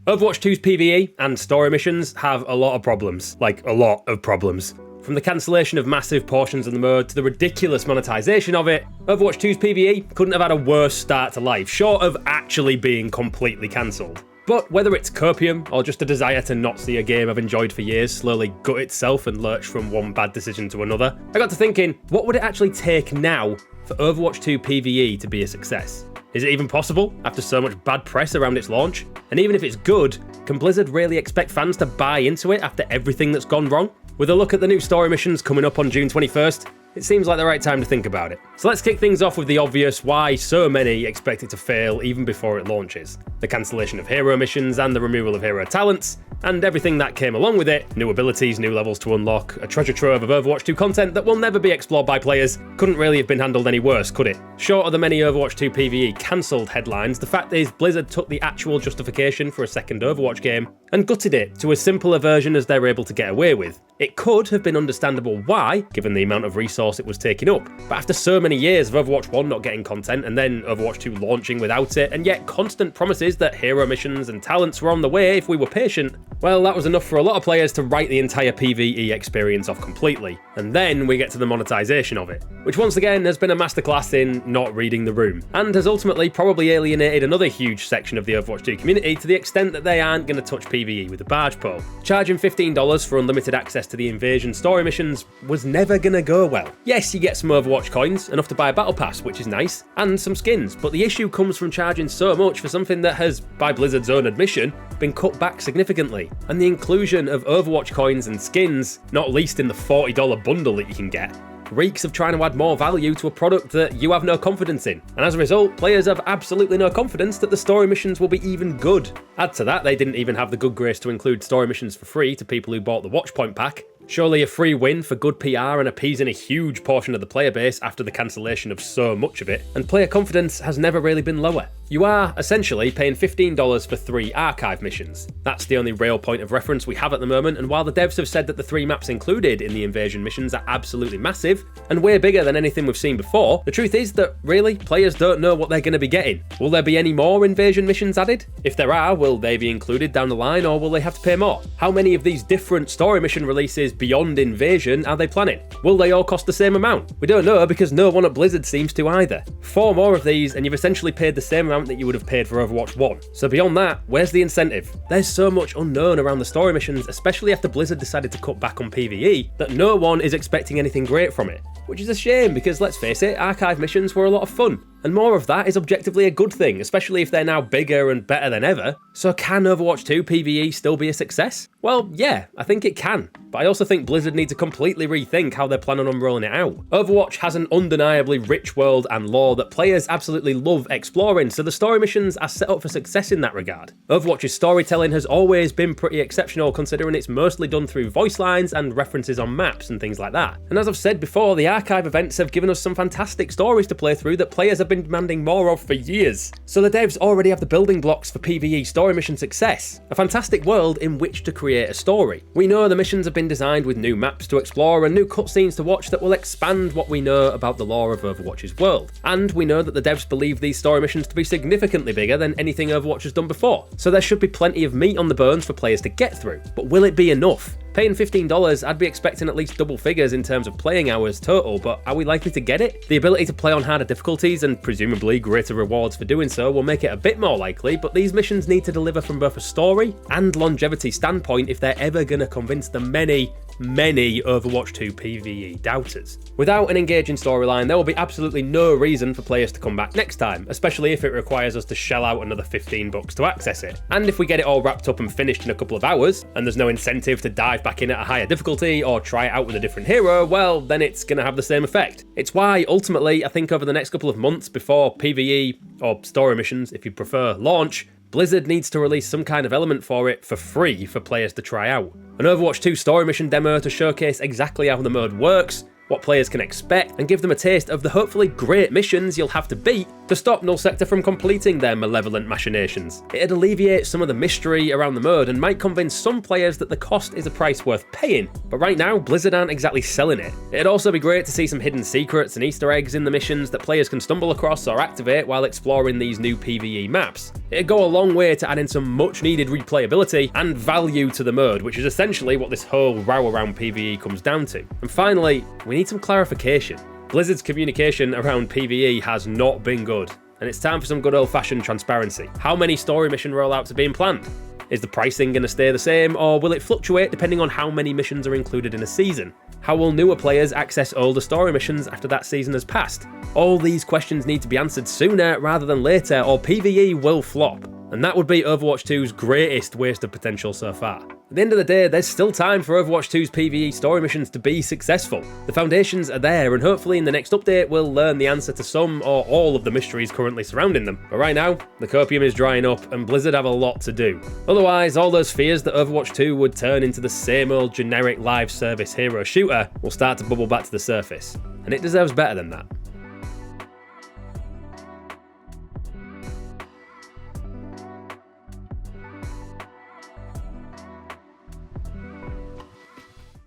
Overwatch 2's PvE and story missions have a lot of problems, like a lot of problems. From the cancellation of massive portions of the mode to the ridiculous monetization of it, Overwatch 2's PvE couldn't have had a worse start to life, short of actually being completely cancelled. But whether it's copium or just a desire to not see a game I've enjoyed for years slowly gut itself and lurch from one bad decision to another, I got to thinking, what would it actually take now for Overwatch 2 PvE to be a success? Is it even possible after so much bad press around its launch? And even if it's good, can Blizzard really expect fans to buy into it after everything that's gone wrong? With a look at the new story missions coming up on June 21st, it seems like the right time to think about it. So let's kick things off with the obvious why so many expect it to fail even before it launches. The cancellation of hero missions and the removal of hero talents, and everything that came along with it, new abilities, new levels to unlock, a treasure trove of Overwatch 2 content that will never be explored by players, couldn't really have been handled any worse, could it? Short of the many Overwatch 2 PvE cancelled headlines, the fact is Blizzard took the actual justification for a second Overwatch game and gutted it to as simple a version as they were able to get away with. It could have been understandable why, given the amount of resource it was taking up, but after so many years of Overwatch 1 not getting content and then Overwatch 2 launching without it, and yet constant promises that hero missions and talents were on the way if we were patient, well, that was enough for a lot of players to write the entire PvE experience off completely. And then we get to the monetization of it, which once again has been a masterclass in not reading the room, and has ultimately probably alienated another huge section of the Overwatch 2 community to the extent that they aren't going to touch PvE with a barge pole. Charging $15 for unlimited access to the invasion story missions was never going to go well. Yes, you get some Overwatch coins, enough to buy a battle pass, which is nice, and some skins, but the issue comes from charging so much for something that has, by Blizzard's own admission, been cut back significantly. And the inclusion of Overwatch coins and skins, not least in the $40 bundle that you can get, reeks of trying to add more value to a product that you have no confidence in. And as a result, players have absolutely no confidence that the story missions will be even good. Add to that, they didn't even have the good grace to include story missions for free to people who bought the Watchpoint pack. Surely a free win for good PR and appeasing a huge portion of the player base after the cancellation of so much of it, and player confidence has never really been lower. You are, essentially, paying $15 for 3 archive missions. That's the only real point of reference we have at the moment, and while the devs have said that the 3 maps included in the invasion missions are absolutely massive, and way bigger than anything we've seen before, the truth is that, really, players don't know what they're going to be getting. Will there be any more invasion missions added? If there are, will they be included down the line, or will they have to pay more? How many of these different story mission releases beyond invasion are they planning? Will they all cost the same amount? We don't know, because no one at Blizzard seems to either. 4 more of these, and you've essentially paid the same amount that you would have paid for Overwatch 1. So beyond that, where's the incentive? There's so much unknown around the story missions, especially after Blizzard decided to cut back on PvE, that no one is expecting anything great from it. Which is a shame, because let's face it, archive missions were a lot of fun. And more of that is objectively a good thing, especially if they're now bigger and better than ever. So can Overwatch 2 PvE still be a success? Well, yeah, I think it can. But I also think Blizzard need to completely rethink how they're planning on rolling it out. Overwatch has an undeniably rich world and lore that players absolutely love exploring, so the story missions are set up for success in that regard. Overwatch's storytelling has always been pretty exceptional, considering it's mostly done through voice lines and references on maps and things like that. And as I've said before, the archive events have given us some fantastic stories to play through that players have been demanding more of for years. So the devs already have the building blocks for PvE story mission success, a fantastic world in which to create a story. We know the missions have been designed with new maps to explore and new cutscenes to watch that will expand what we know about the lore of Overwatch's world. And we know that the devs believe these story missions to be significantly bigger than anything Overwatch has done before, so there should be plenty of meat on the bones for players to get through. But will it be enough? Paying $15, I'd be expecting at least double figures in terms of playing hours total, but are we likely to get it? The ability to play on harder difficulties and presumably greater rewards for doing so will make it a bit more likely, but these missions need to deliver from both a story and longevity standpoint if they're ever going to convince the many Overwatch 2 PvE doubters. Without an engaging storyline, there will be absolutely no reason for players to come back next time, especially if it requires us to shell out another $15 to access it. And if we get it all wrapped up and finished in a couple of hours, and there's no incentive to dive back in at a higher difficulty or try it out with a different hero, well, then it's going to have the same effect. It's why, ultimately, I think over the next couple of months before PvE, or story missions if you prefer, launch, Blizzard needs to release some kind of element for it for free for players to try out. An Overwatch 2 story mission demo to showcase exactly how the mode works, what players can expect, and give them a taste of the hopefully great missions you'll have to beat to stop Null Sector from completing their malevolent machinations. It'd alleviate some of the mystery around the mode and might convince some players that the cost is a price worth paying, but right now Blizzard aren't exactly selling it. It'd also be great to see some hidden secrets and Easter eggs in the missions that players can stumble across or activate while exploring these new PvE maps. It'd go a long way to adding some much needed replayability and value to the mode, which is essentially what this whole row around PvE comes down to. And finally, we need some clarification. Blizzard's communication around PvE has not been good, and it's time for some good old-fashioned transparency. How many story mission rollouts are being planned? Is the pricing going to stay the same, or will it fluctuate depending on how many missions are included in a season? How will newer players access older story missions after that season has passed? All these questions need to be answered sooner rather than later, or PvE will flop. And that would be Overwatch 2's greatest waste of potential so far. At the end of the day, there's still time for Overwatch 2's PvE story missions to be successful. The foundations are there, and hopefully in the next update we'll learn the answer to some or all of the mysteries currently surrounding them. But right now, the copium is drying up and Blizzard have a lot to do. Otherwise, all those fears that Overwatch 2 would turn into the same old generic live service hero shooter will start to bubble back to the surface. And it deserves better than that.